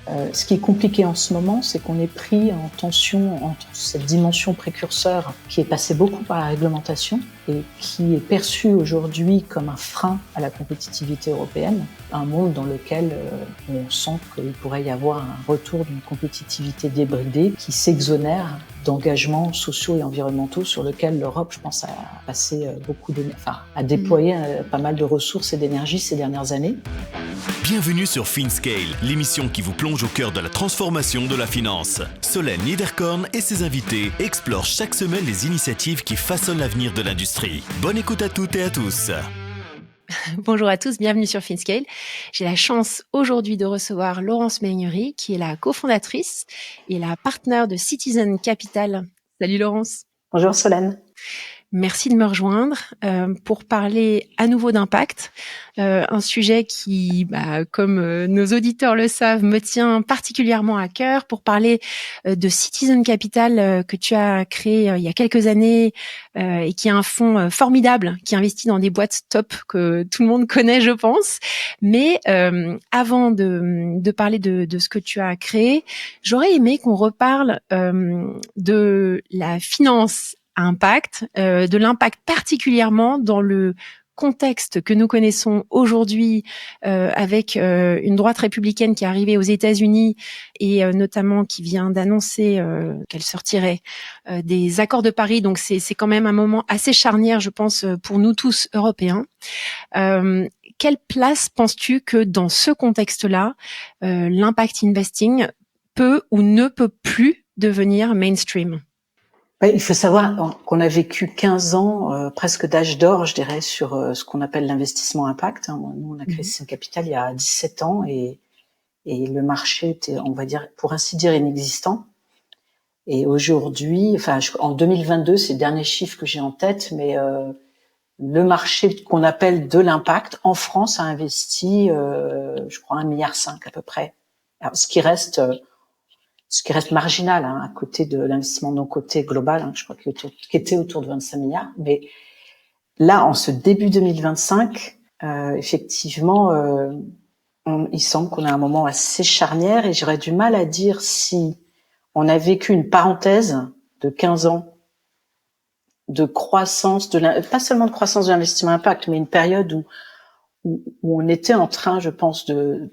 Ce qui est compliqué en ce moment, c'est qu'on est pris en tension entre cette dimension précurseur qui est passée beaucoup par la réglementation et qui est perçue aujourd'hui comme un frein à la compétitivité européenne, un monde dans lequel on sent qu'il pourrait y avoir un retour d'une compétitivité débridée qui s'exonère d'engagements sociaux et environnementaux sur lesquels l'Europe, je pense, a passé a déployé pas mal de ressources et d'énergie ces dernières années. Bienvenue sur FinScale, l'émission qui vous plonge au cœur de la transformation de la finance. Solène Niederkorn et ses invités explorent chaque semaine les initiatives qui façonnent l'avenir de l'industrie. Bonne écoute à toutes et à tous. Bonjour à tous, bienvenue sur FinScale. J'ai la chance aujourd'hui de recevoir Laurence Meignery, qui est la cofondatrice et la partenaire de Citizen Capital. Salut Laurence. Bonjour Solène. Merci de me rejoindre pour parler à nouveau d'impact, un sujet qui, comme nos auditeurs le savent, me tient particulièrement à cœur, pour parler de Citizen Capital que tu as créé il y a quelques années et qui est un fonds formidable qui investit dans des boîtes top que tout le monde connaît, je pense. Mais avant de parler de ce que tu as créé, j'aurais aimé qu'on reparle de la finance à impact, de l'impact particulièrement dans le contexte que nous connaissons aujourd'hui, avec une droite républicaine qui est arrivée aux États-Unis et notamment qui vient d'annoncer qu'elle sortirait des accords de Paris. Donc c'est quand même un moment assez charnière, je pense, pour nous tous Européens. Quelle place penses-tu que dans ce contexte-là, l'impact investing peut ou ne peut plus devenir mainstream ? Il faut savoir qu'on a vécu 15 ans, presque d'âge d'or, je dirais, sur ce qu'on appelle l'investissement impact. Nous, on a créé Citizen Capital il y a 17 ans et le marché était, on va dire, pour ainsi dire, inexistant. Et aujourd'hui, en 2022, c'est le dernier chiffre que j'ai en tête, mais le marché qu'on appelle de l'impact en France a investi, je crois, 1,5 milliard à peu près. Alors, ce qui reste marginal, à côté de l'investissement non coté global, je crois qui était autour de 25 milliards. Mais là, en ce début 2025, effectivement, il semble qu'on a un moment assez charnière et j'aurais du mal à dire si on a vécu une parenthèse de 15 ans de croissance, pas seulement de croissance de l'investissement impact, mais une période où on était en train, je pense, de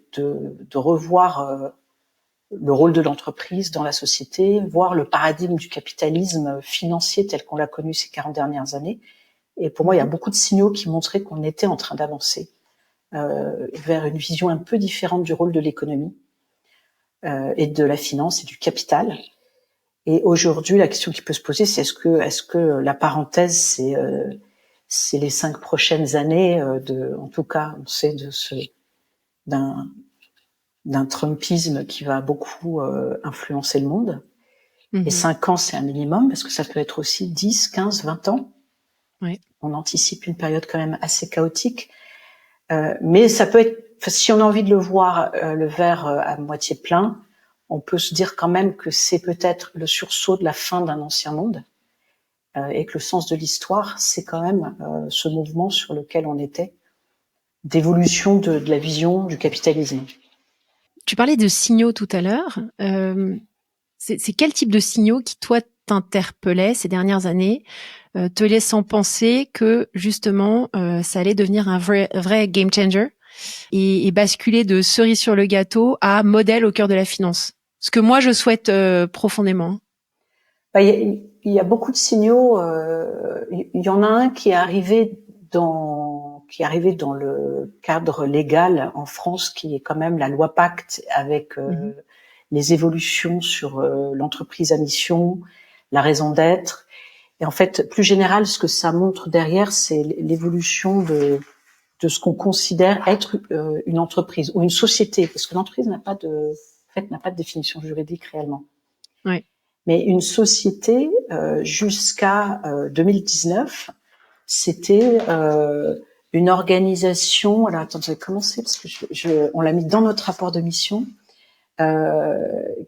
revoir le rôle de l'entreprise dans la société, voir le paradigme du capitalisme financier tel qu'on l'a connu ces 40 dernières années. Et pour moi, il y a beaucoup de signaux qui montraient qu'on était en train d'avancer vers une vision un peu différente du rôle de l'économie et de la finance et du capital. Et aujourd'hui, la question qui peut se poser, c'est est-ce que la parenthèse, c'est les 5 prochaines années en tout cas, on sait d'un Trumpisme qui va beaucoup influencer le monde. Et 5 ans, c'est un minimum, parce que ça peut être aussi 10, 15, 20 ans. Oui. On anticipe une période quand même assez chaotique. Mais ça peut être, si on a envie de le voir, le verre à moitié plein, on peut se dire quand même que c'est peut-être le sursaut de la fin d'un ancien monde. Et que le sens de l'histoire, c'est quand même ce mouvement sur lequel on était, d'évolution de la vision du capitalisme. Tu parlais de signaux tout à l'heure. C'est quel type de signaux qui, toi, t'interpellaient ces dernières années, te laissant penser que, justement, ça allait devenir un vrai game changer et basculer de cerise sur le gâteau à modèle au cœur de la finance? Ce que moi, je souhaite profondément. Il y a beaucoup de signaux. Il y en a un qui est arrivé dans le cadre légal en France, qui est quand même la loi Pacte, avec les évolutions sur l'entreprise à mission, la raison d'être. Et en fait, plus général, ce que ça montre derrière, c'est l'évolution de ce qu'on considère être une entreprise ou une société, parce que l'entreprise n'a pas de définition juridique réellement. Ouais. Mais une société, jusqu'à 2019, c'était une organisation. Alors attends, je vais commencer parce que on l'a mis dans notre rapport de mission,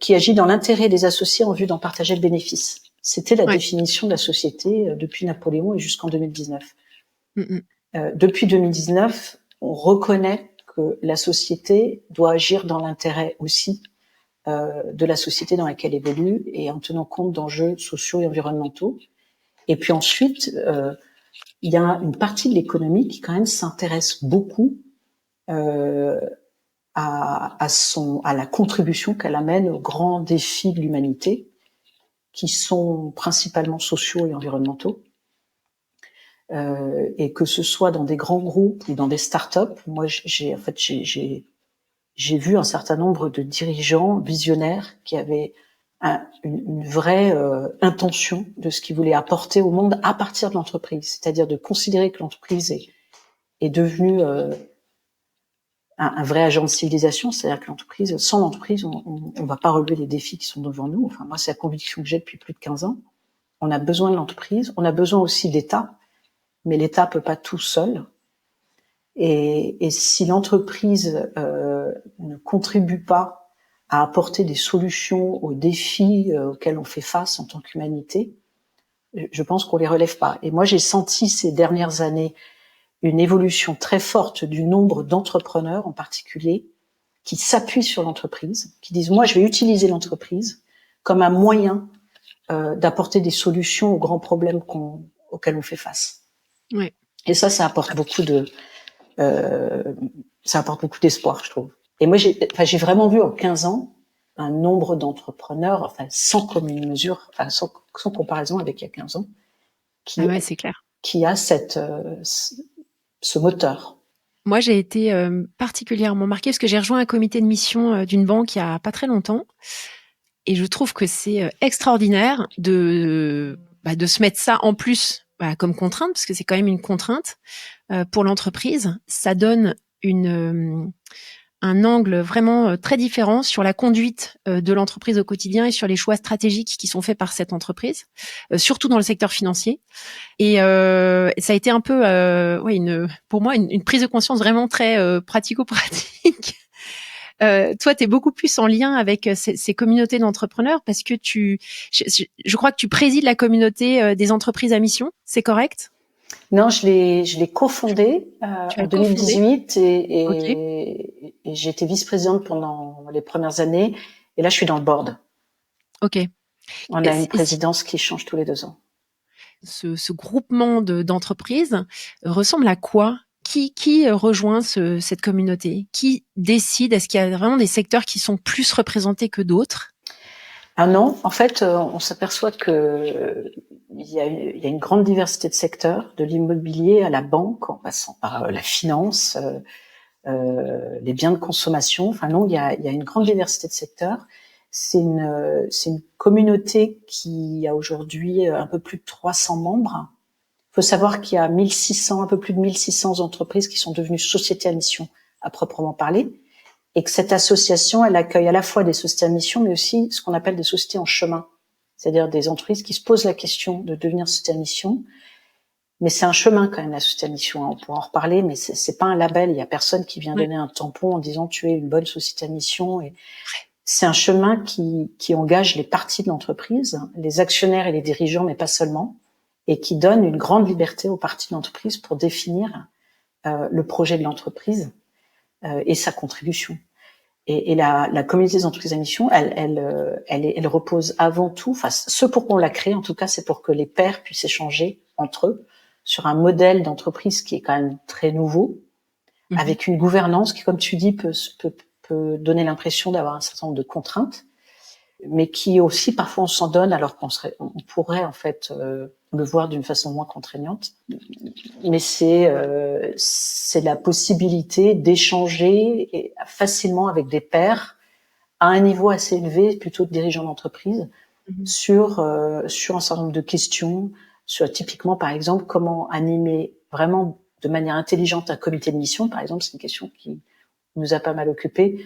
qui agit dans l'intérêt des associés en vue d'en partager le bénéfice. C'était la définition de la société depuis Napoléon et jusqu'en 2019. Depuis 2019, on reconnaît que la société doit agir dans l'intérêt aussi de la société dans laquelle évolue et en tenant compte d'enjeux sociaux et environnementaux. Et puis ensuite, il y a une partie de l'économie qui quand même s'intéresse beaucoup à la contribution qu'elle amène aux grands défis de l'humanité, qui sont principalement sociaux et environnementaux. Et que ce soit dans des grands groupes ou dans des startups, moi j'ai vu un certain nombre de dirigeants visionnaires qui avaient une vraie intention de ce qu'ils voulaient apporter au monde à partir de l'entreprise, c'est-à-dire de considérer que l'entreprise est devenue un vrai agent de civilisation, c'est-à-dire que l'entreprise, sans l'entreprise, on va pas relever les défis qui sont devant nous. Enfin, moi, c'est la conviction que j'ai depuis plus de 15 ans. On a besoin de l'entreprise, on a besoin aussi d'État, mais l'État peut pas tout seul. Et si l'entreprise ne contribue pas à apporter des solutions aux défis auxquels on fait face en tant qu'humanité, je pense qu'on les relève pas. Et moi, j'ai senti ces dernières années une évolution très forte du nombre d'entrepreneurs en particulier qui s'appuient sur l'entreprise, qui disent moi je vais utiliser l'entreprise comme un moyen d'apporter des solutions aux grands problèmes auxquels on fait face. Ouais. Et ça apporte beaucoup d'espoir, je trouve. Et moi j'ai vraiment vu en 15 ans un nombre d'entrepreneurs, sans commune mesure, sans comparaison avec il y a 15 ans, c'est clair. Qui a ce moteur. Moi, j'ai été particulièrement marquée parce que j'ai rejoint un comité de mission d'une banque il y a pas très longtemps, et je trouve que c'est extraordinaire de se mettre ça en plus comme contrainte, parce que c'est quand même une contrainte pour l'entreprise. Ça donne un angle vraiment très différent sur la conduite de l'entreprise au quotidien et sur les choix stratégiques qui sont faits par cette entreprise, surtout dans le secteur financier. Et ça a été un peu, pour moi, une prise de conscience vraiment très pratico-pratique. Toi, tu es beaucoup plus en lien avec ces communautés d'entrepreneurs parce que je crois que tu présides la communauté des entreprises à mission, c'est correct ? Non, je l'ai cofondé en 2018 et j'ai été vice-présidente pendant les premières années. Et là, je suis dans le board. Ok. On a une présidence qui change tous les 2 ans. Ce groupement d'entreprises ressemble à quoi ? Qui rejoint cette communauté ? Qui décide ? Est-ce qu'il y a vraiment des secteurs qui sont plus représentés que d'autres ? Ah non, en fait, on s'aperçoit que il y a une grande diversité de secteurs, de l'immobilier à la banque, en passant par la finance, les biens de consommation. Enfin non, il y a une grande diversité de secteurs. C'est une communauté qui a aujourd'hui un peu plus de 300 membres. Il faut savoir qu'il y a un peu plus de 1600 entreprises qui sont devenues sociétés à mission à proprement parler. Et que cette association, elle accueille à la fois des sociétés à mission, mais aussi ce qu'on appelle des sociétés en chemin. C'est-à-dire des entreprises qui se posent la question de devenir société à mission. Mais c'est un chemin quand même, la société à mission. On pourra en reparler, mais c'est pas un label. Il y a personne qui vient donner un tampon en disant tu es une bonne société à mission. Et c'est un chemin qui engage les parties de l'entreprise, les actionnaires et les dirigeants, mais pas seulement, et qui donne une grande liberté aux parties de l'entreprise pour définir le projet de l'entreprise et sa contribution. Et la communauté des entreprises à mission, elle repose avant tout, enfin, ce pourquoi on l'a créée, en tout cas, c'est pour que les pairs puissent échanger entre eux sur un modèle d'entreprise qui est quand même très nouveau, avec une gouvernance qui, comme tu dis, peut donner l'impression d'avoir un certain nombre de contraintes, mais qui aussi, parfois, on s'en donne alors qu'on pourrait, en fait, le voir d'une façon moins contraignante. Mais c'est la possibilité d'échanger facilement avec des pairs à un niveau assez élevé, plutôt de dirigeants d'entreprise, sur un certain nombre de questions, sur typiquement, par exemple, comment animer vraiment de manière intelligente un comité de mission, par exemple, c'est une question qui nous a pas mal occupés,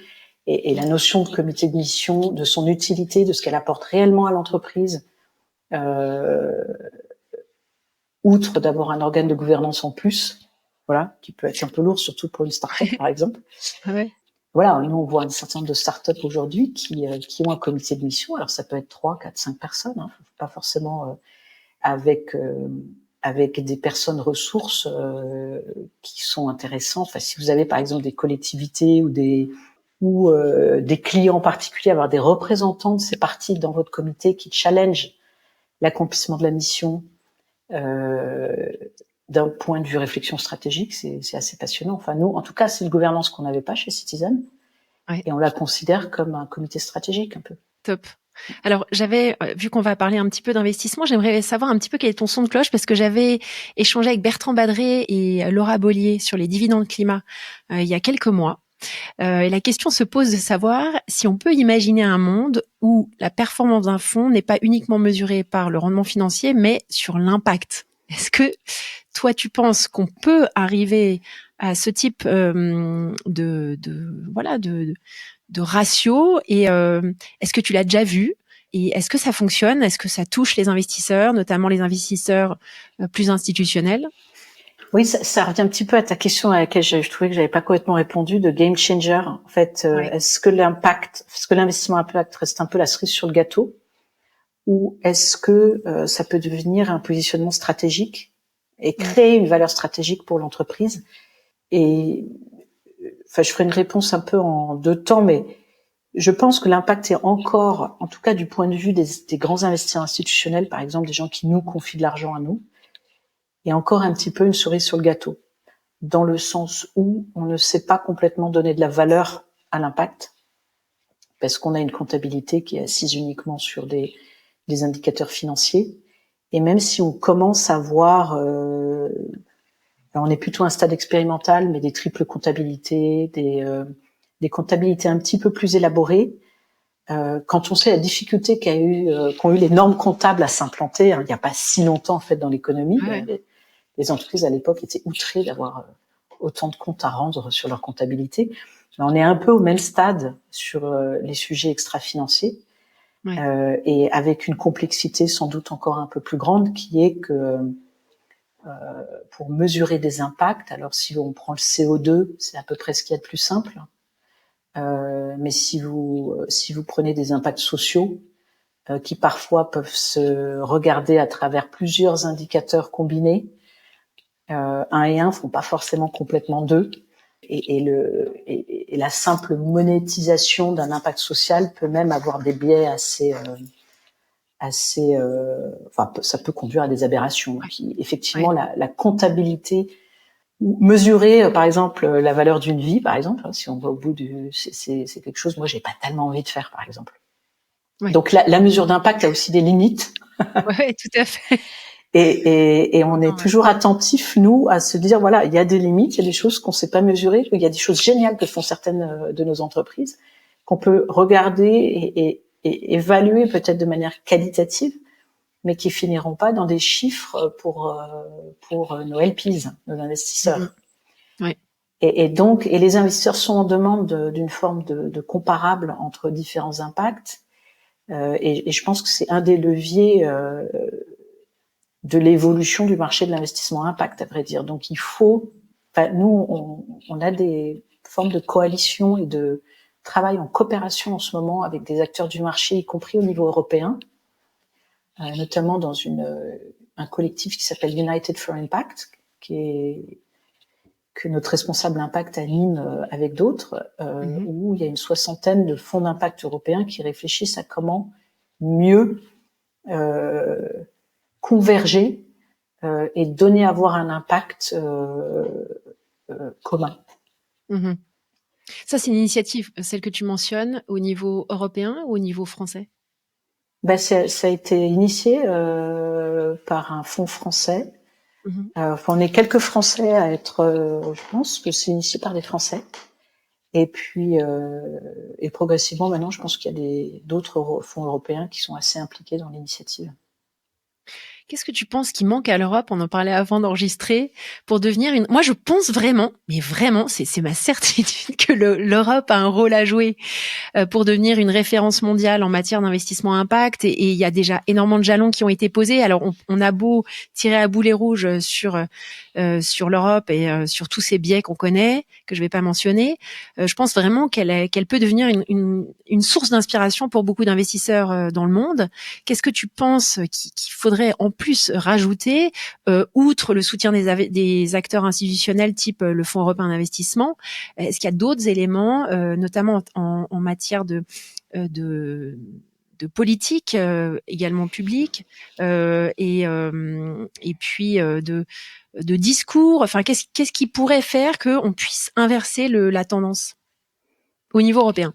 et la notion de comité de mission, de son utilité, de ce qu'elle apporte réellement à l'entreprise, outre d'avoir un organe de gouvernance en plus, voilà, qui peut être un peu lourd, surtout pour une start-up, par exemple. Ouais. Voilà, nous, on voit un certain nombre de start-up aujourd'hui qui ont un comité de mission. Alors, ça peut être 3, 4, 5 personnes, hein, pas forcément avec des personnes ressources qui sont intéressantes. Enfin, si vous avez, par exemple, des collectivités ou des ou des clients particuliers, avoir des représentants de ces parties dans votre comité qui challenge l'accomplissement de la mission d'un point de vue réflexion stratégique, c'est assez passionnant. Enfin, nous, en tout cas, c'est une gouvernance qu'on n'avait pas chez Citizen, et on la considère comme un comité stratégique un peu. Top. Alors, vu qu'on va parler un petit peu d'investissement, j'aimerais savoir un petit peu quel est ton son de cloche, parce que j'avais échangé avec Bertrand Badré et Laura Bollier sur les dividendes climat il y a quelques mois. Et la question se pose de savoir si on peut imaginer un monde où la performance d'un fonds n'est pas uniquement mesurée par le rendement financier, mais sur l'impact. Est-ce que toi, tu penses qu'on peut arriver à ce type de ratio, et est-ce que tu l'as déjà vu, et est-ce que ça fonctionne, est-ce que ça touche les investisseurs, notamment les investisseurs plus institutionnels? Oui, ça revient un petit peu à ta question à laquelle je trouvais que j'avais pas complètement répondu, de game changer. En fait, est-ce que l'investissement impact reste un peu la cerise sur le gâteau, ou est-ce que ça peut devenir un positionnement stratégique et créer une valeur stratégique pour l'entreprise? Et enfin, je ferai une réponse un peu en deux temps, mais je pense que l'impact est encore, en tout cas du point de vue des grands investisseurs institutionnels, par exemple des gens qui nous confient de l'argent à nous, est encore un petit peu une cerise sur le gâteau, dans le sens où on ne sait pas complètement donner de la valeur à l'impact, parce qu'on a une comptabilité qui est assise uniquement sur des indicateurs financiers. Et même si on commence à voir, alors on est plutôt à un stade expérimental, mais des triples comptabilités, des comptabilités un petit peu plus élaborées, quand on sait la difficulté qu'ont eu les normes comptables à s'implanter, il n'y a pas si longtemps en fait dans l'économie, les entreprises à l'époque étaient outrées d'avoir autant de comptes à rendre sur leur comptabilité. Mais on est un peu au même stade sur les sujets extra-financiers, et avec une complexité sans doute encore un peu plus grande, qui est que pour mesurer des impacts, alors si on prend le CO2, c'est à peu près ce qu'il y a de plus simple, mais si vous prenez des impacts sociaux, qui parfois peuvent se regarder à travers plusieurs indicateurs combinés, 1 et 1 font pas forcément complètement 2, et la simple monétisation d'un impact social peut même avoir des biais assez enfin, ça peut conduire à des aberrations. Qui, effectivement, la comptabilité, mesurer par exemple la valeur d'une vie, par exemple, si on va au bout c'est quelque chose, moi j'ai pas tellement envie de faire, par exemple. Donc la mesure d'impact a aussi des limites. Oui, tout à fait. Et on est toujours attentif, nous, à se dire, voilà, il y a des limites, il y a des choses qu'on sait pas mesurer, il y a des choses géniales que font certaines de nos entreprises, qu'on peut regarder et évaluer peut-être de manière qualitative, mais qui finiront pas dans des chiffres pour nos LPs, nos investisseurs. Et donc, les investisseurs sont en demande d'une forme de comparable entre différents impacts, et je pense que c'est un des leviers de l'évolution du marché de l'investissement impact, à vrai dire. Donc, il faut, nous, on a des formes de coalition et de travail en coopération en ce moment avec des acteurs du marché, y compris au niveau européen, notamment dans un collectif qui s'appelle United for Impact, que notre responsable impact anime avec d'autres, où il y a une 60aine de fonds d'impact européens qui réfléchissent à comment mieux converger et donner à voir un impact commun. Ça, c'est une initiative, celle que tu mentionnes, au niveau européen ou au niveau français? Ça a été initié par un fonds français. On est quelques Français à être, je pense que c'est initié par des Français. Et puis, et progressivement, maintenant, je pense qu'il y a d'autres fonds européens qui sont assez impliqués dans l'initiative. Qu'est-ce que tu penses qui manque à l'Europe? On en parlait avant d'enregistrer, pour devenir moi, je pense vraiment, mais vraiment, c'est ma certitude que l'Europe a un rôle à jouer pour devenir une référence mondiale en matière d'investissement impact. Et il y a déjà énormément de jalons qui ont été posés. Alors, on a beau tirer à boulet rouge sur l'Europe et sur tous ces biais qu'on connaît, que je vais pas mentionner. Je pense vraiment qu'elle peut devenir une source d'inspiration pour beaucoup d'investisseurs dans le monde. Qu'est-ce que tu penses qu'il faudrait en plus rajouter, outre le soutien des acteurs institutionnels type le Fonds européen d'investissement? Est-ce qu'il y a d'autres éléments, notamment en matière de politique également publique et puis de discours. Enfin, qu'est-ce qui pourrait faire qu'on puisse inverser la tendance au niveau européen?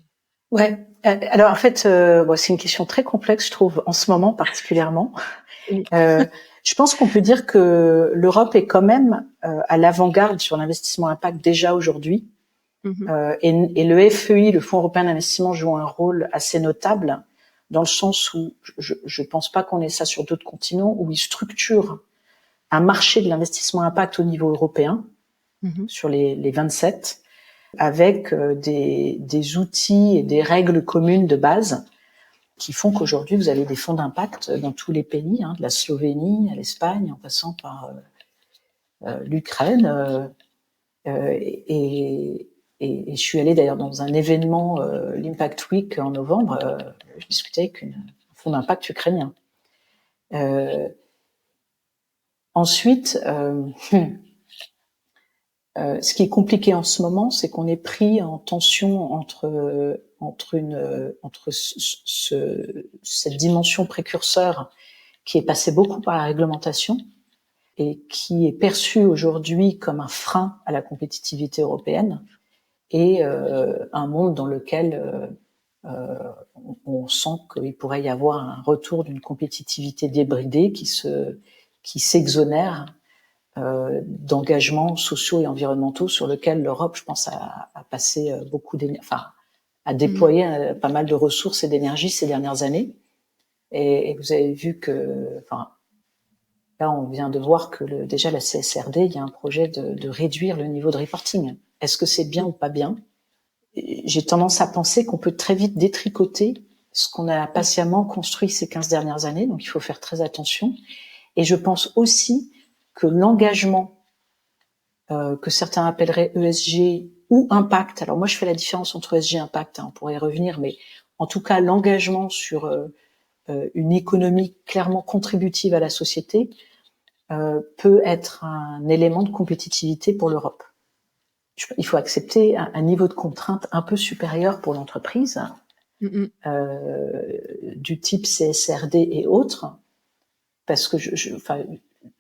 Ouais. Alors en fait, c'est une question très complexe, je trouve, en ce moment particulièrement. Oui. Je pense qu'on peut dire que l'Europe est quand même à l'avant-garde sur l'investissement impact déjà aujourd'hui. Et le FEI, le Fonds européen d'investissement, joue un rôle assez notable dans le sens où je pense pas qu'on ait ça sur d'autres continents, où il structure un marché de l'investissement impact au niveau européen sur les 27, avec des outils et des règles communes de base qui font qu'aujourd'hui vous avez des fonds d'impact dans tous les pays, de la Slovénie à l'Espagne, en passant par l'Ukraine. Et je suis allée d'ailleurs dans un événement, l'Impact Week en novembre. Je discutais avec un fonds d'impact ukrainien. Ensuite, ce qui est compliqué en ce moment, c'est qu'on est pris en tension entre cette dimension précurseur qui est passée beaucoup par la réglementation et qui est perçue aujourd'hui comme un frein à la compétitivité européenne, et un monde dans lequel on sent qu'il pourrait y avoir un retour d'une compétitivité débridée qui s'exonère d'engagements sociaux et environnementaux sur lesquels l'Europe, je pense, a passé beaucoup a déployé pas mal de ressources et d'énergie ces dernières années. Et vous avez vu que, là, on vient de voir que déjà la CSRD, il y a un projet de réduire le niveau de reporting. Est-ce que c'est bien ou pas bien? J'ai tendance à penser qu'on peut très vite détricoter ce qu'on a patiemment construit ces 15 dernières années, donc il faut faire très attention. Et je pense aussi que l'engagement que certains appelleraient ESG ou impact, alors moi je fais la différence entre ESG et impact, on pourrait y revenir, mais en tout cas l'engagement sur une économie clairement contributive à la société peut être un élément de compétitivité pour l'Europe. Il faut accepter un niveau de contrainte un peu supérieur pour l'entreprise, du type CSRD et autres, parce que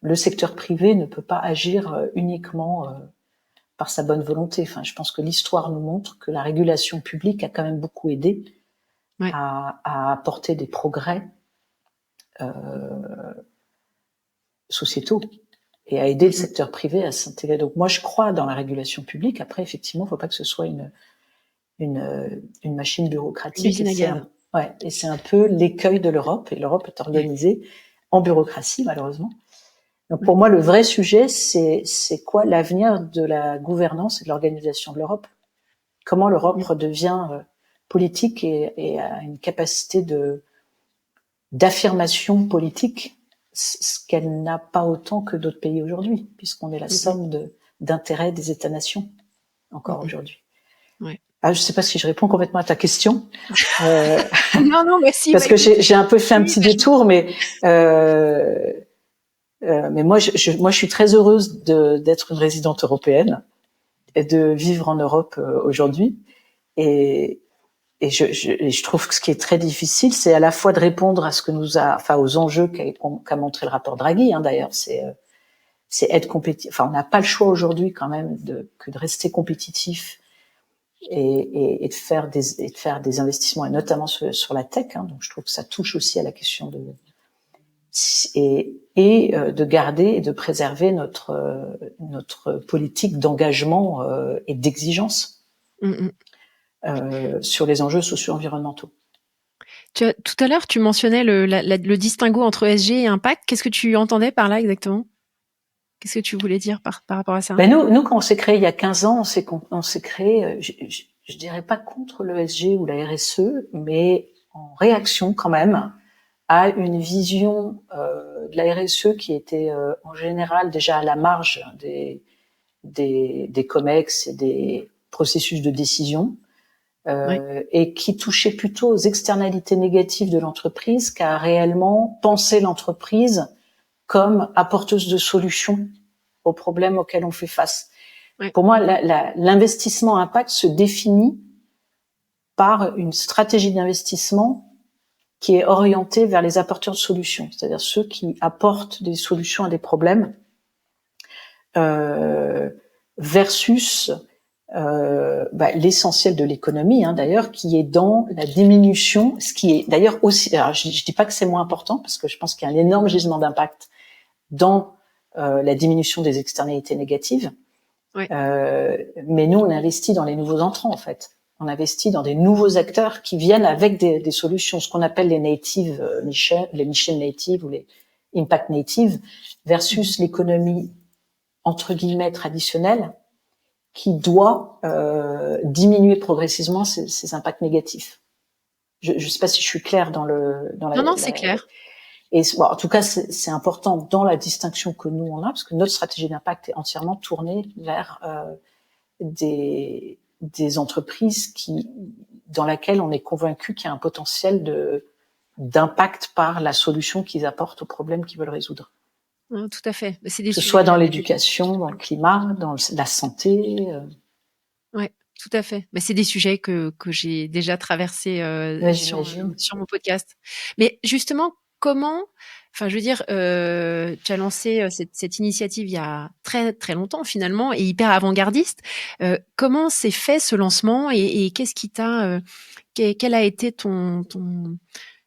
le secteur privé ne peut pas agir uniquement par sa bonne volonté. Je pense que l'histoire nous montre que la régulation publique a quand même beaucoup aidé à apporter des progrès sociétaux et à aider le secteur privé à s'intégrer. Donc moi, je crois dans la régulation publique. Après, effectivement, il ne faut pas que ce soit une machine bureaucratique. Et c'est un peu l'écueil de l'Europe. Et l'Europe est organisée en bureaucratie, malheureusement. Donc pour moi, le vrai sujet, c'est quoi l'avenir de la gouvernance et de l'organisation de l'Europe? Comment l'Europe redevient politique et a une capacité d'affirmation politique, ce qu'elle n'a pas autant que d'autres pays aujourd'hui, puisqu'on est la somme d'intérêts des États-nations encore aujourd'hui. Ouais. Je ne sais pas si je réponds complètement à ta question. Non, mais si. Parce que j'ai un peu fait un petit détour, mais moi, je suis très heureuse d'être une résidente européenne et de vivre en Europe aujourd'hui. Et je trouve que ce qui est très difficile, c'est à la fois de répondre à ce que aux enjeux qu'a montré le rapport Draghi, d'ailleurs, c'est être compétitif. On n'a pas le choix aujourd'hui quand même que de rester compétitif et de faire des investissements, et notamment sur la tech. Donc je trouve que ça touche aussi à la question de garder et de préserver notre politique d'engagement et d'exigence sur les enjeux socio-environnementaux. Tout à l'heure, tu mentionnais le distinguo entre ESG et impact. Qu'est-ce que tu entendais par là exactement? Qu'est-ce que tu voulais dire par rapport à ça? Nous, quand on s'est créé il y a 15 ans, on s'est créé, je dirais pas contre l'ESG ou la RSE, mais en réaction quand même à une vision de la RSE qui était en général déjà à la marge des COMEX et des processus de décision, et qui touchait plutôt aux externalités négatives de l'entreprise qu'à réellement penser l'entreprise comme apporteuse de solutions aux problèmes auxquels on fait face. Ouais. Pour moi, l'investissement impact se définit par une stratégie d'investissement qui est orientée vers les apporteurs de solutions, c'est-à-dire ceux qui apportent des solutions à des problèmes, versus l'essentiel de l'économie, d'ailleurs, qui est dans la diminution, ce qui est d'ailleurs aussi. Alors, je dis pas que c'est moins important, parce que je pense qu'il y a un énorme gisement d'impact dans la diminution des externalités négatives. Ouais. Mais nous, on investit dans les nouveaux entrants, en fait. On investit dans des nouveaux acteurs qui viennent avec des solutions, ce qu'on appelle les native mission, les mission native ou les impact native, versus l'économie entre guillemets traditionnelle, qui doit diminuer progressivement ces impacts négatifs. Je sais pas si je suis claire dans Non, c'est clair. Et en tout cas, c'est important dans la distinction que nous on a, parce que notre stratégie d'impact est entièrement tournée vers des entreprises dans laquelle on est convaincu qu'il y a un potentiel d'impact par la solution qu'ils apportent aux problèmes qu'ils veulent résoudre. Tout à fait. Que ce soit dans l'éducation, dans le climat, dans la santé. Ouais, tout à fait. Mais c'est des sujets que j'ai déjà traversés sur mon podcast. Mais justement, comment, enfin, je veux dire, tu as lancé cette initiative il y a très très longtemps finalement et hyper avant-gardiste. Comment s'est fait ce lancement et qu'est-ce qui t'a, quel a été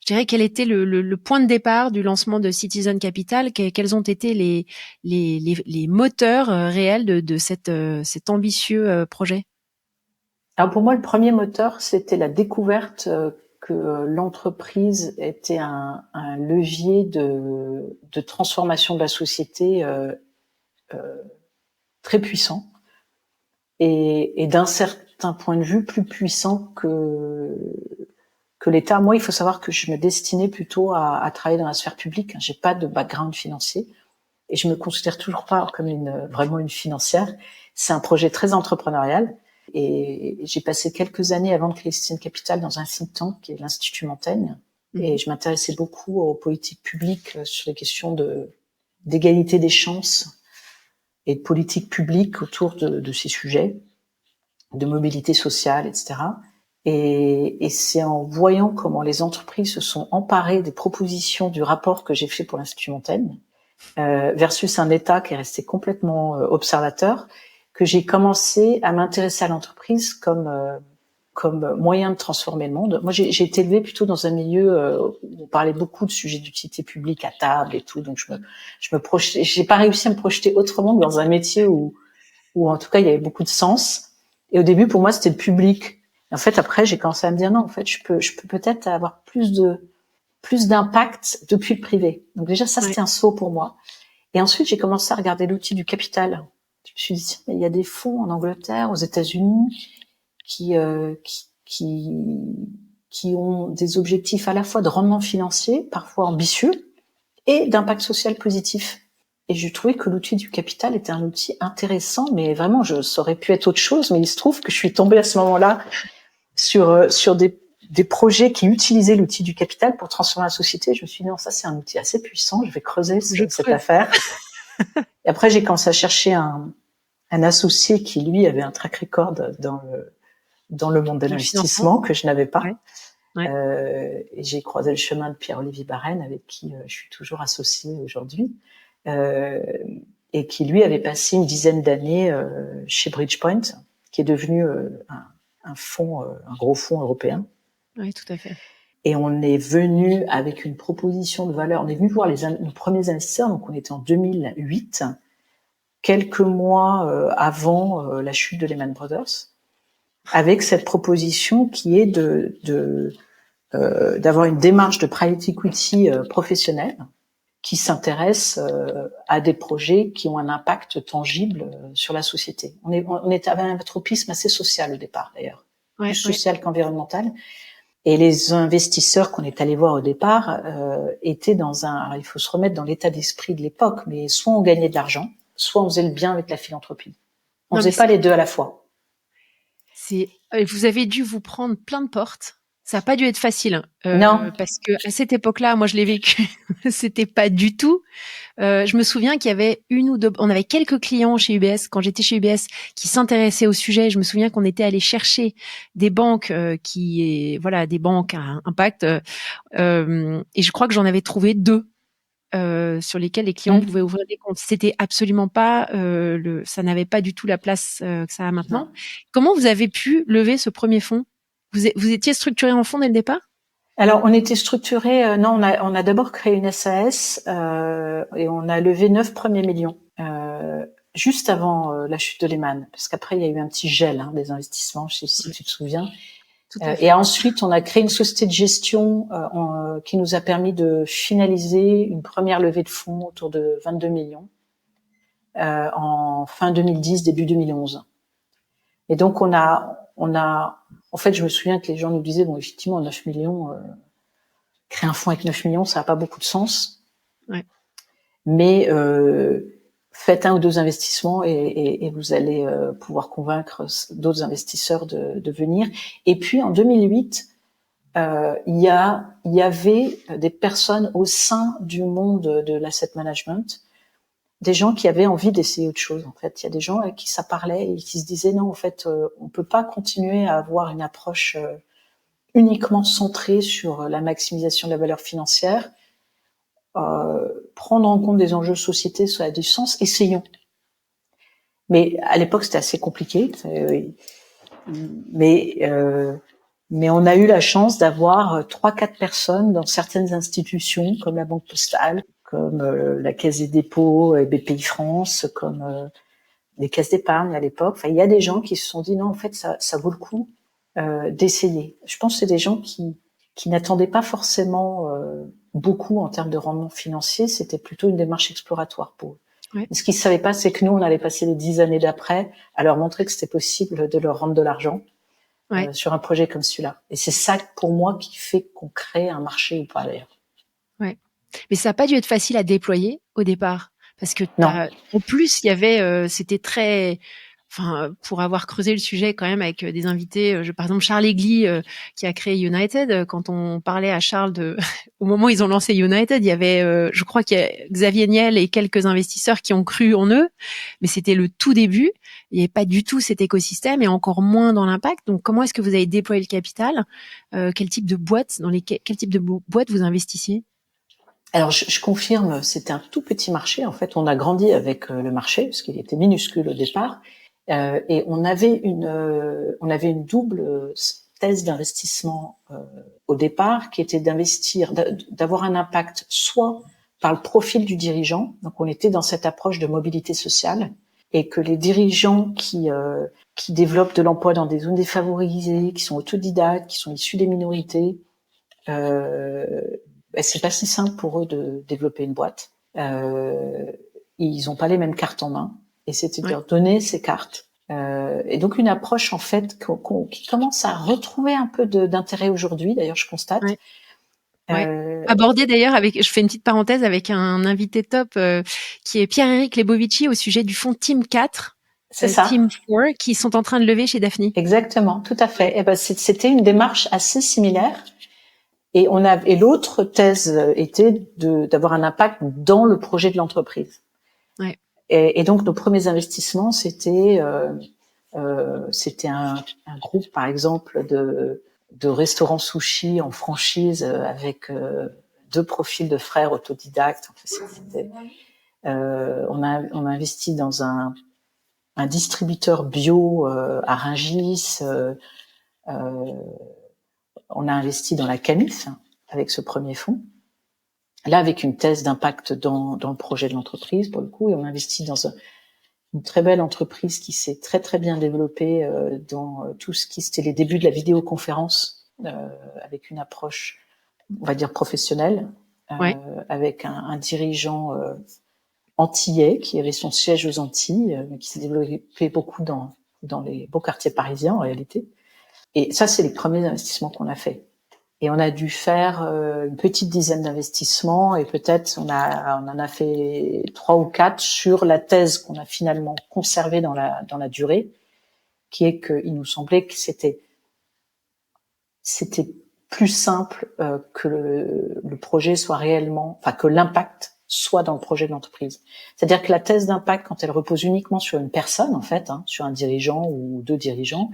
je dirais, quel était le point de départ du lancement de Citizen Capital? Quels ont été les moteurs réels de cet ambitieux projet? Alors pour moi, le premier moteur, c'était la découverte que l'entreprise était un levier de transformation de la société très puissant et d'un certain point de vue plus puissant que l'État. Moi, il faut savoir que je me destinais plutôt à travailler dans la sphère publique. J'ai pas de background financier et je me considère toujours pas comme vraiment une financière. C'est un projet très entrepreneurial et j'ai passé quelques années avant de créer Citizen Capital dans un think tank qui est l'Institut Montaigne et je m'intéressais beaucoup aux politiques publiques sur les questions d'égalité des chances et de politique publique autour de ces sujets, de mobilité sociale, etc. Et c'est en voyant comment les entreprises se sont emparées des propositions du rapport que j'ai fait pour l'Institut Montaigne, versus un État qui est resté complètement observateur, que j'ai commencé à m'intéresser à l'entreprise comme moyen de transformer le monde. Moi, j'ai été élevée plutôt dans un milieu où on parlait beaucoup de sujets d'utilité publique à table et tout, donc je me projetais. J'ai pas réussi à me projeter autrement que dans un métier où en tout cas il y avait beaucoup de sens. Et au début, pour moi, c'était le public. En fait, après, j'ai commencé à me dire non, en fait, je peux peut-être avoir plus d'impact depuis le privé. Donc déjà, ça, c'était un saut pour moi. Et ensuite, j'ai commencé à regarder l'outil du capital. Je me suis dit, tiens, il y a des fonds en Angleterre, aux États-Unis, qui ont des objectifs à la fois de rendement financier, parfois ambitieux, et d'impact social positif. Et je trouvais que l'outil du capital était un outil intéressant, mais vraiment, ça aurait pu être autre chose, mais il se trouve que je suis tombée à ce moment-là sur des projets qui utilisaient l'outil du capital pour transformer la société. Je me suis dit, non, ça, c'est un outil assez puissant, je vais creuser cette affaire. Et après, j'ai commencé à chercher un associé qui, lui, avait un track record dans le monde de l'investissement que je n'avais pas. Et j'ai croisé le chemin de Pierre-Olivier Barène, avec qui je suis toujours associée aujourd'hui, et qui, lui, avait passé une dizaine d'années chez Bridgepoint, qui est devenu un gros fonds européen. Oui, tout à fait. Et on est venu avec une proposition de valeur. On est venu voir nos premiers investisseurs, donc on était en 2008, quelques mois avant la chute de Lehman Brothers, avec cette proposition qui est d'avoir une démarche de private equity professionnelle qui s'intéresse à des projets qui ont un impact tangible sur la société. On était avec un tropisme assez social au départ, d'ailleurs, plus social qu'environnemental. Et les investisseurs qu'on est allés voir au départ étaient alors il faut se remettre dans l'état d'esprit de l'époque, mais soit on gagnait de l'argent, soit on faisait le bien avec la philanthropie. On faisait pas les deux à la fois. Vous avez dû vous prendre plein de portes. Ça a pas dû être facile, Non. parce que à cette époque-là, moi je l'ai vécu, c'était pas du tout. Je me souviens qu'il y avait on avait quelques clients chez UBS quand j'étais chez UBS qui s'intéressaient au sujet. Je me souviens qu'on était allé chercher des banques des banques à impact, et je crois que j'en avais trouvé 2 sur lesquels les clients Mmh. pouvaient ouvrir des comptes. C'était absolument pas ça n'avait pas du tout la place que ça a Non. maintenant. Comment vous avez pu lever ce premier fonds? Vous étiez structuré en fonds dès le départ? Alors, on était structuré. Non, on a d'abord créé une SAS et on a levé 9 premiers millions juste avant la chute de Lehman, parce qu'après il y a eu un petit gel des investissements, je sais si tu te souviens. Tout à Et fait. ensuite, on a créé une société de gestion qui nous a permis de finaliser une première levée de fonds autour de 22 millions en fin 2010, début 2011. Et donc, en fait, je me souviens que les gens nous disaient, bon, effectivement, 9 millions, créer un fonds avec 9 millions, ça n'a pas beaucoup de sens. Ouais. Mais faites 1 ou 2 investissements et vous allez pouvoir convaincre d'autres investisseurs de venir. Et puis, en 2008, il y avait des personnes au sein du monde de l'asset management, des gens qui avaient envie d'essayer autre chose. En fait, il y a des gens à qui ça parlait et qui se disaient non, en fait, on peut pas continuer à avoir une approche uniquement centrée sur la maximisation de la valeur financière. Prendre en compte des enjeux de société, ça a du sens. Essayons. Mais à l'époque, c'était assez compliqué. Mais on a eu la chance d'avoir 3-4 personnes dans certaines institutions, comme la Banque Postale, comme la Caisse des dépôts et BPI France, comme les caisses d'épargne à l'époque. Enfin, il y a des gens qui se sont dit non, en fait, ça vaut le coup d'essayer. Je pense que c'est des gens qui n'attendaient pas forcément beaucoup en termes de rendement financier. C'était plutôt une démarche exploratoire pour eux. Ouais. Ce qu'ils ne savaient pas, c'est que nous, on allait passer les 10 années d'après à leur montrer que c'était possible de leur rendre de l'argent. Ouais. Sur un projet comme celui-là. Et c'est ça, pour moi, qui fait qu'on crée un marché ou pas, d'ailleurs. Ouais. Mais ça n'a pas dû être facile à déployer au départ, parce que Non. en plus il y avait, c'était très, enfin, pour avoir creusé le sujet quand même avec des invités, par exemple Charles Egli qui a créé United. Quand on parlait à Charles au moment où ils ont lancé United, il y avait, je crois qu'il y a Xavier Niel et quelques investisseurs qui ont cru en eux, mais c'était le tout début. Il n'y avait pas du tout cet écosystème et encore moins dans l'impact. Donc, comment est-ce que vous avez déployé le capital? Quel type de boîte quel type de boîte vous investissiez? Alors, je confirme, c'était un tout petit marché. En fait, on a grandi avec le marché, parce qu'il était minuscule au départ. Et on avait une double thèse d'investissement au départ, qui était d'investir, d'avoir un impact soit par le profil du dirigeant. Donc, on était dans cette approche de mobilité sociale, et que les dirigeants qui développent de l'emploi dans des zones défavorisées, qui sont autodidactes, qui sont issus des minorités, c'est pas si simple pour eux de développer une boîte. Ils ont pas les mêmes cartes en main, et c'était de leur donner ces cartes. Et donc une approche en fait qui commence à retrouver un peu d'intérêt aujourd'hui. D'ailleurs, je constate. Abordé d'ailleurs je fais une petite parenthèse avec un invité top qui est Pierre-Éric Lebovici au sujet du fonds Team 4, c'est ça. Team 4, qui sont en train de lever chez Daphne. Exactement, tout à fait. Et ben c'était une démarche assez similaire. Et l'autre thèse était d'avoir un impact dans le projet de l'entreprise. Ouais. Et donc nos premiers investissements, c'était un groupe, par exemple, de restaurants sushi en franchise avec 2 profils de frères autodidactes. On a investi dans un distributeur bio à Rungis. On a investi dans la Camif avec ce premier fonds. Là, avec une thèse d'impact dans le projet de l'entreprise, pour le coup, et on a investi dans une très belle entreprise qui s'est très très bien développée dans tout ce qui c'était les débuts de la vidéoconférence, avec une approche, on va dire professionnelle, avec un dirigeant antillais qui avait son siège aux Antilles, mais qui s'est développé beaucoup dans les beaux quartiers parisiens en réalité. Et ça, c'est les premiers investissements qu'on a fait. Et on a dû faire une petite dizaine d'investissements, et peut-être on en a fait 3 ou 4 sur la thèse qu'on a finalement conservée dans la durée, qui est qu'il nous semblait que c'était plus simple que le projet soit réellement, enfin que l'impact soit dans le projet de l'entreprise. C'est-à-dire que la thèse d'impact, quand elle repose uniquement sur une personne, en fait, sur un dirigeant ou 2 dirigeants,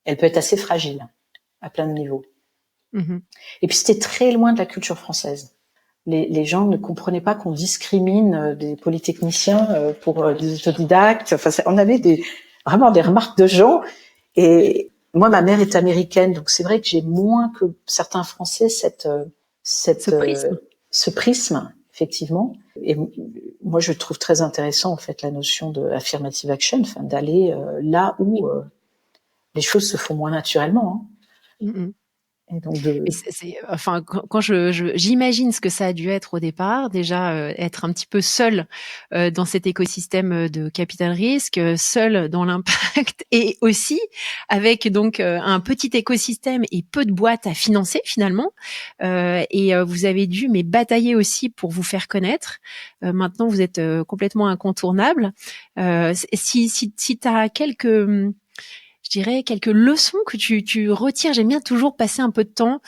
elle peut être assez fragile à plein de niveaux. Mmh. Et puis c'était très loin de la culture française. Les gens ne comprenaient pas qu'on discrimine des polytechniciens pour des autodidactes. Enfin, on avait vraiment des remarques de gens. Et moi, ma mère est américaine, donc c'est vrai que j'ai moins que certains Français ce prisme, effectivement. Et moi, je trouve très intéressant en fait la notion de affirmative action, enfin d'aller là où les choses se font moins naturellement. Mmh mh. Et donc Mais enfin, quand j'imagine ce que ça a dû être au départ, déjà, être un petit peu seul, dans cet écosystème, de capital risque, seul dans l'impact et aussi avec donc, un petit écosystème et peu de boîtes à financer finalement, vous avez dû mais batailler aussi pour vous faire connaître. Maintenant vous êtes, complètement incontournable. Si tu as quelques, je dirais quelques leçons que tu retires. J'aime bien toujours passer un peu de temps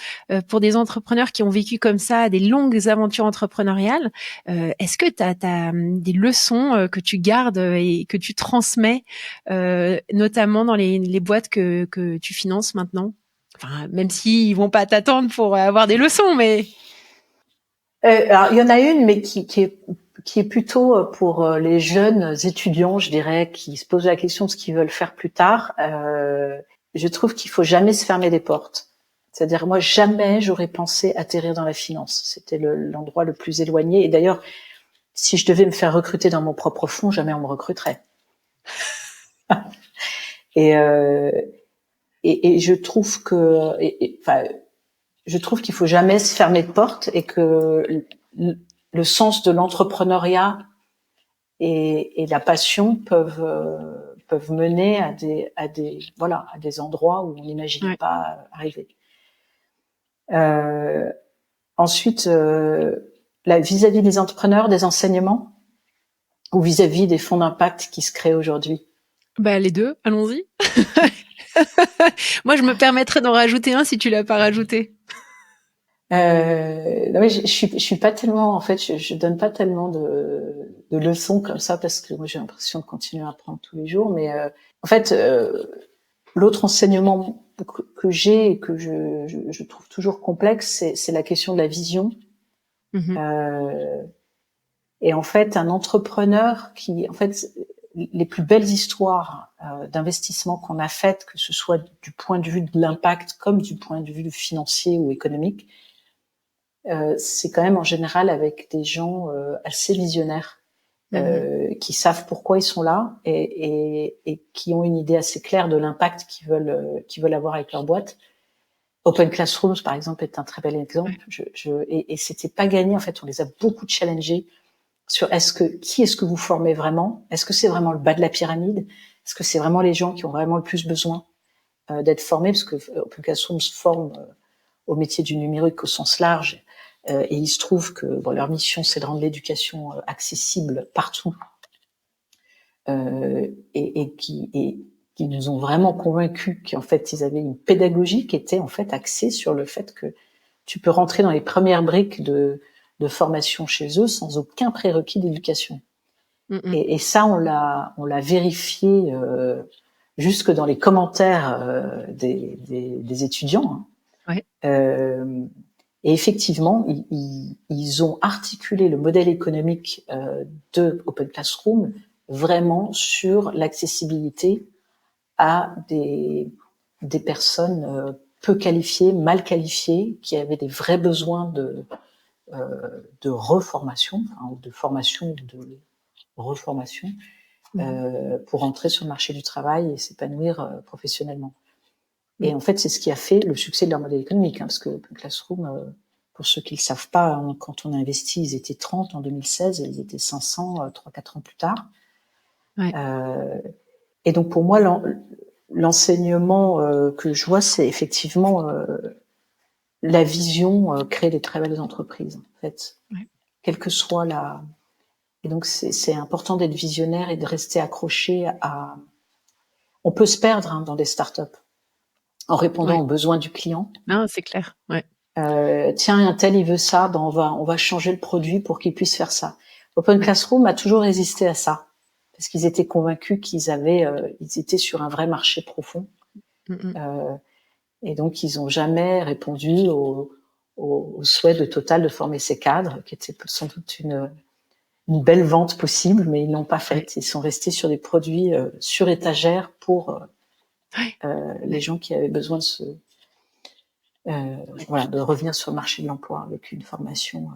pour des entrepreneurs qui ont vécu comme ça des longues aventures entrepreneuriales. Est-ce que tu as des leçons que tu gardes et que tu transmets, notamment dans les boîtes que tu finances maintenant? Enfin, même s'ils vont pas t'attendre pour avoir des leçons, mais alors il y en a une, mais qui est plutôt pour les jeunes étudiants, je dirais, qui se posent la question de ce qu'ils veulent faire plus tard. Je trouve qu'il faut jamais se fermer les portes. C'est-à-dire, moi, jamais j'aurais pensé atterrir dans la finance. C'était l'endroit le plus éloigné. Et d'ailleurs, si je devais me faire recruter dans mon propre fonds, jamais on me recruterait. Et je trouve que, enfin, je trouve qu'il faut jamais se fermer de porte et que le sens de l'entrepreneuriat et la passion peuvent mener à des endroits où on n'imagine ouais. pas arriver. Ensuite, vis-à-vis des entrepreneurs, des enseignements ou vis-à-vis des fonds d'impact qui se créent aujourd'hui. Bah les deux, allons-y. Moi, je me permettrais d'en rajouter un si tu l'as pas rajouté. Non, mais je suis pas tellement, en fait, je donne pas tellement de leçons comme ça parce que moi j'ai l'impression de continuer à apprendre tous les jours. Mais en fait, l'autre enseignement que j'ai et que je trouve toujours complexe, c'est la question de la vision. Mmh. Et en fait, un entrepreneur en fait, les plus belles histoires d'investissement qu'on a faites, que ce soit du point de vue de l'impact comme du point de vue financier ou économique, c'est quand même en général avec des gens assez visionnaires qui savent pourquoi ils sont là et qui ont une idée assez claire de l'impact qu'ils veulent avoir avec leur boîte. Open Classrooms, par exemple, est un très bel exemple. Et c'était pas gagné. En fait, on les a beaucoup challengés sur qui est-ce que vous formez vraiment? Est-ce que c'est vraiment le bas de la pyramide? Est-ce que c'est vraiment les gens qui ont vraiment le plus besoin d'être formés? Parce que Open Classrooms forme au métier du numérique au sens large. Et il se trouve que leur mission, c'est de rendre l'éducation accessible partout. Et qui nous ont vraiment convaincus qu'en fait, ils avaient une pédagogie qui était en fait axée sur le fait que tu peux rentrer dans les premières briques de formation chez eux sans aucun prérequis d'éducation. Et ça, on l'a vérifié jusque dans les commentaires des étudiants. Hein. Ouais. Et effectivement, ils ont articulé le modèle économique de Open Classroom vraiment sur l'accessibilité à des personnes peu qualifiées, mal qualifiées, qui avaient des vrais besoins de reformation, ou de formation ou de reformation, pour entrer sur le marché du travail et s'épanouir professionnellement. Et en fait, c'est ce qui a fait le succès de leur modèle économique, parce que Open Classroom, pour ceux qui ne le savent pas, quand on a investi, ils étaient 30 en 2016 et ils étaient 500 3-4 ans plus tard. Ouais. Et donc pour moi, l'enseignement que je vois, c'est effectivement la vision créer des très belles entreprises, en fait. Ouais. Quelle que soit Et donc c'est important d'être visionnaire et de rester accroché à... On peut se perdre dans des startups. en répondant Ouais. aux besoins du client. Non, c'est clair. Ouais. Tiens, un tel, il veut ça, ben on va changer le produit pour qu'il puisse faire ça. Open Classroom a toujours résisté à ça, parce qu'ils étaient convaincus ils étaient sur un vrai marché profond. Et donc, ils ont jamais répondu au souhait de Total de former ses cadres, qui était sans doute une belle vente possible, mais ils l'ont pas faite. Ils sont restés sur des produits sur étagère pour les gens qui avaient besoin de revenir sur le marché de l'emploi avec une formation.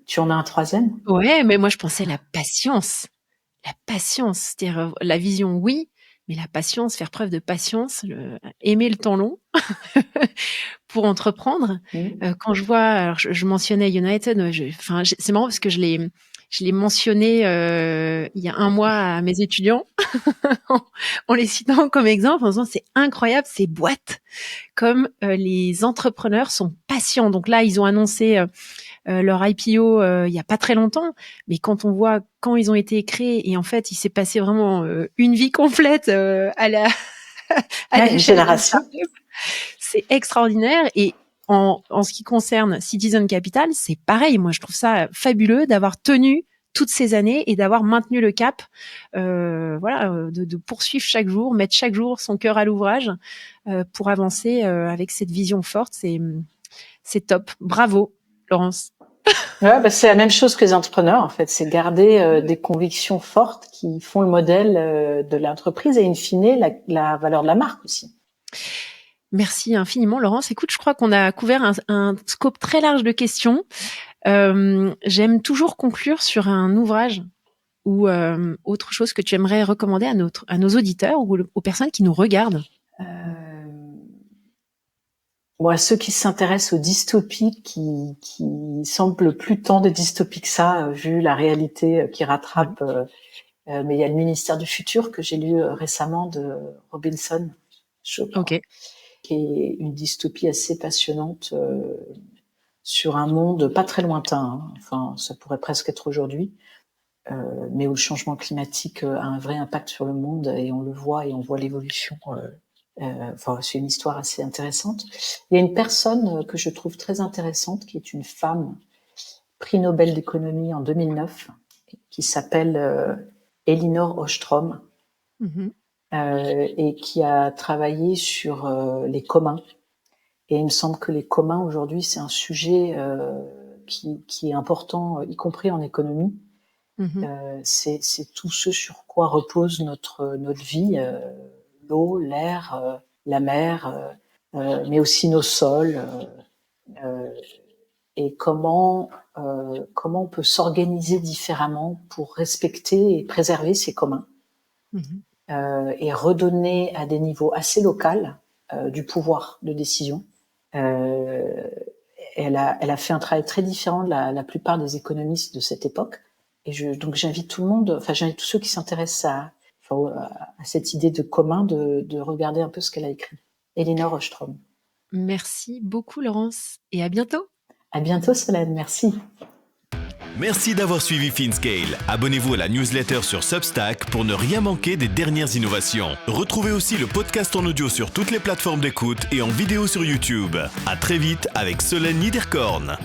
Tu en as un troisième? Ouais, mais moi je pensais la patience. La patience, c'est-à-dire la vision, oui, mais la patience, faire preuve de patience, aimer le temps long pour entreprendre. Quand je vois, alors je mentionnais United, c'est marrant parce que je l'ai mentionné il y a un mois à mes étudiants en les citant comme exemple, en disant c'est incroyable ces boîtes, comme les entrepreneurs sont patients. Donc là, ils ont annoncé leur IPO il y a pas très longtemps, mais quand on voit quand ils ont été créés, et en fait, il s'est passé vraiment une vie complète à l'échelle génération. c'est extraordinaire. Et en ce qui concerne Citizen Capital, c'est pareil. Moi, je trouve ça fabuleux d'avoir tenu toutes ces années et d'avoir maintenu le cap, de poursuivre chaque jour, mettre chaque jour son cœur à l'ouvrage pour avancer avec cette vision forte. C'est top. Bravo, Laurence. Ouais, bah, c'est la même chose que les entrepreneurs, en fait. C'est garder des convictions fortes qui font le modèle de l'entreprise et, in fine, la valeur de la marque aussi. Merci infiniment, Laurence. Écoute, je crois qu'on a couvert un scope très large de questions. J'aime toujours conclure sur un ouvrage ou autre chose que tu aimerais recommander à nos auditeurs ou aux personnes qui nous regardent. Bon, à ceux qui s'intéressent aux dystopies, qui semblent plus tant des dystopies que ça, vu la réalité qui rattrape. Mais il y a le Ministère du Futur que j'ai lu récemment de Robinson, je crois, qui est une dystopie assez passionnante sur un monde pas très lointain. Hein. Enfin, ça pourrait presque être aujourd'hui, mais où le changement climatique a un vrai impact sur le monde et on le voit et on voit l'évolution. C'est une histoire assez intéressante. Il y a une personne que je trouve très intéressante, qui est une femme, prix Nobel d'économie en 2009, qui s'appelle Elinor Ostrom, et qui a travaillé sur les communs. Et il me semble que les communs aujourd'hui, c'est un sujet qui est important, y compris en économie. C'est tout ce sur quoi repose notre vie. L'eau, l'air, la mer, mais aussi nos sols, et comment on peut s'organiser différemment pour respecter et préserver ces communs, et redonner à des niveaux assez locaux du pouvoir de décision. Elle a fait un travail très différent de la plupart des économistes de cette époque, et donc j'invite tout le monde, j'invite tous ceux qui s'intéressent à cette idée de commun, de regarder un peu ce qu'elle a écrit. Elinor Ostrom. Merci beaucoup, Laurence, et à bientôt. À bientôt, Solène. Merci. Merci d'avoir suivi FinScale. Abonnez-vous à la newsletter sur Substack pour ne rien manquer des dernières innovations. Retrouvez aussi le podcast en audio sur toutes les plateformes d'écoute et en vidéo sur YouTube. À très vite avec Solène Niederkorn.